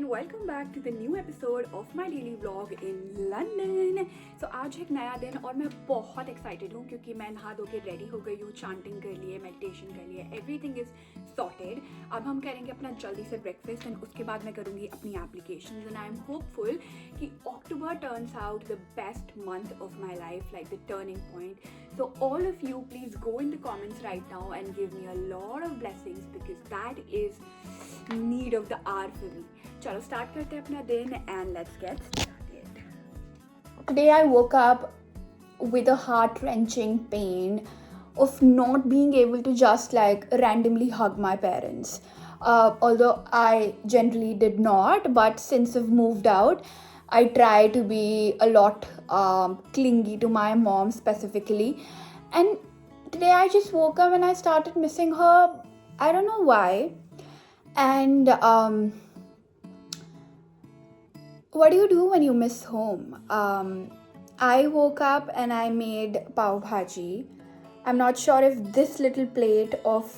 Welcome back to the new episode of my daily vlog in London. So आज एक नया दिन और मैं बहुत एक्साइटेड हूँ क्योंकि मैं नहा धो के रेडी हो गई हूँ, चांटिंग कर लिए, मेडिटेशन कर लिए, एवरीथिंग इज सॉर्टेड। अब हम करेंगे अपना जल्दी से ब्रेकफास्ट एंड उसके बाद मैं करूँगी अपनी application and I am hopeful कि October turns out the best month of my life, like the turning point. So all of you, please go in the comments right now and give me a lot of blessings because that is need of the hour for me. चलो start करते हैं अपना दिन and let's get started. Today I woke up with a heart-wrenching pain of not being able to just like randomly hug my parents. Although I generally did not, but since I've moved out, I try to be a lot clingy to my mom specifically. And today I just woke up and I started missing her. I don't know why. And what do you do when you miss home? I woke up and I made pav bhaji. I'm not sure if this little plate of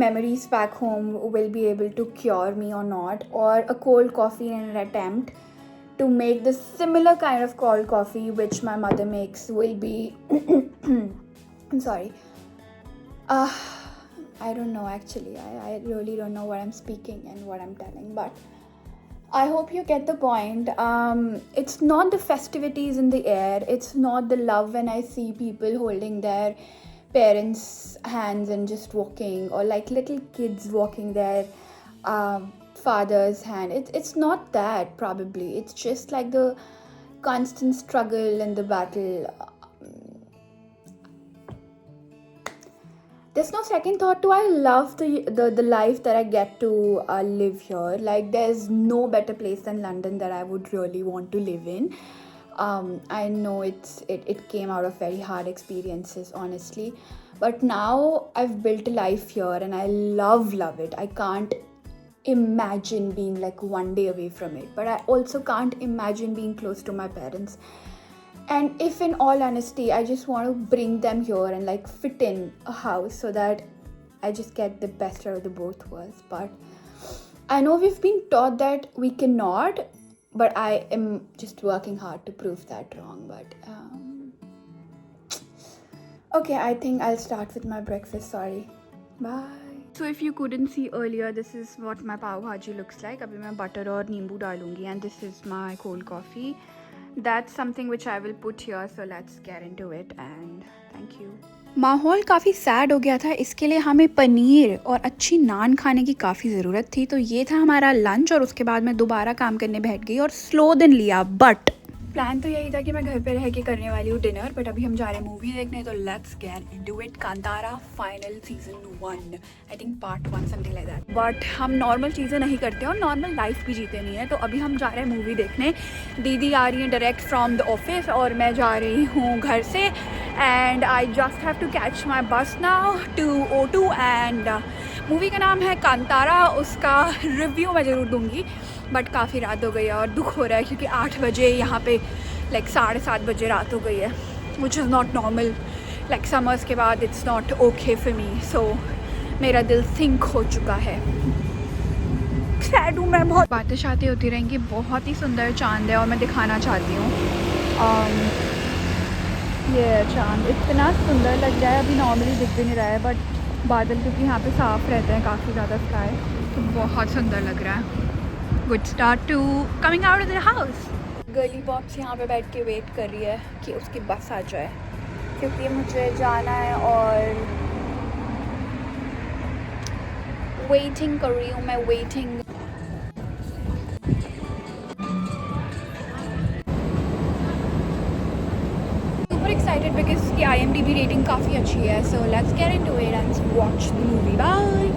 memories back home will be able to cure me or not, or a cold coffee in an attempt to make the similar kind of cold coffee which my mother makes will be I'm sorry. I don't know actually. I really don't know what I'm speaking and what I'm telling, but I hope you get the point. It's not the festivities in the air. It's not the love when I see people holding their parents' hands and just walking, or like little kids walking their father's hand. It's not that, probably. It's just like the constant struggle and the battle. There's no second thought to I love the life that I get to live here. Like there's no better place than London that I would really want to live in. I know it came out of very hard experiences, honestly, but now I've built a life here and I love it. I can't imagine being like one day away from it, but I also can't imagine being close to my parents. And if in all honesty I just want to bring them here and like fit in a house so that I just get the best out of the both worlds. But I know we've been taught that we cannot, but I am just working hard to prove that wrong. But okay, I think I'll start with my breakfast. Sorry, bye. So if you couldn't see earlier, this is what my pav bhaji looks like. अभी मैं butter और नींबू डालूंगी and this is my cold coffee. That's something which I will put here, so let's get into it and thank you. माहौल काफ़ी sad हो गया था, इसके लिए हमें पनीर और अच्छी नान खाने की काफ़ी ज़रूरत थी. तो ये था हमारा लंच और उसके बाद मैं दोबारा काम करने बैठ गई और स्लो दिन लिया. बट प्लान तो यही था कि मैं घर पे रह के करने वाली हूँ डिनर, बट अभी हम जा रहे हैं मूवी देखने, तो let's get into it. Kantara final season 1, I think part 1 something like that. But हम नॉर्मल चीज़ें नहीं करते और नॉर्मल लाइफ भी जीते नहीं है. तो अभी हम जा रहे हैं मूवी देखने. दीदी आ रही हैं डायरेक्ट फ्रॉम द ऑफिस और मैं जा रही हूँ घर से. And I just have to catch my bus now to O2 and movie का नाम है कांतारा. उसका रिव्यू मैं ज़रूर दूँगी, बट काफ़ी रात हो गई है और दुख हो रहा है क्योंकि 8 बजे यहाँ पे लाइक 7:30 बजे रात हो गई है, which is not normal. Like summers के बाद it's not okay for me. So मेरा दिल सिंक हो चुका है. सैड हूँ मैं बहुत. बातें शातें होती रहेंगी. बहुत ही सुंदर चांद है और मैं दिखाना चाहती हूँ. ये चांद इतना सुंदर लग रहा है. अभी नॉर्मली दिख भी नहीं रहा है, बट बादल क्योंकि यहाँ पे साफ़ रहते हैं काफ़ी ज़्यादा स्काई, तो बहुत सुंदर लग रहा है. Good start to coming out of the house. Girly box यहाँ पे बैठ के वेट कर रही है कि उसकी बस आ जाए क्योंकि मुझे जाना है और वेटिंग कर रही हूँ मैं. वेटिंग super excited because की IMDb रेटिंग काफ़ी अच्छी है. So let's get into it and watch the movie. Bye.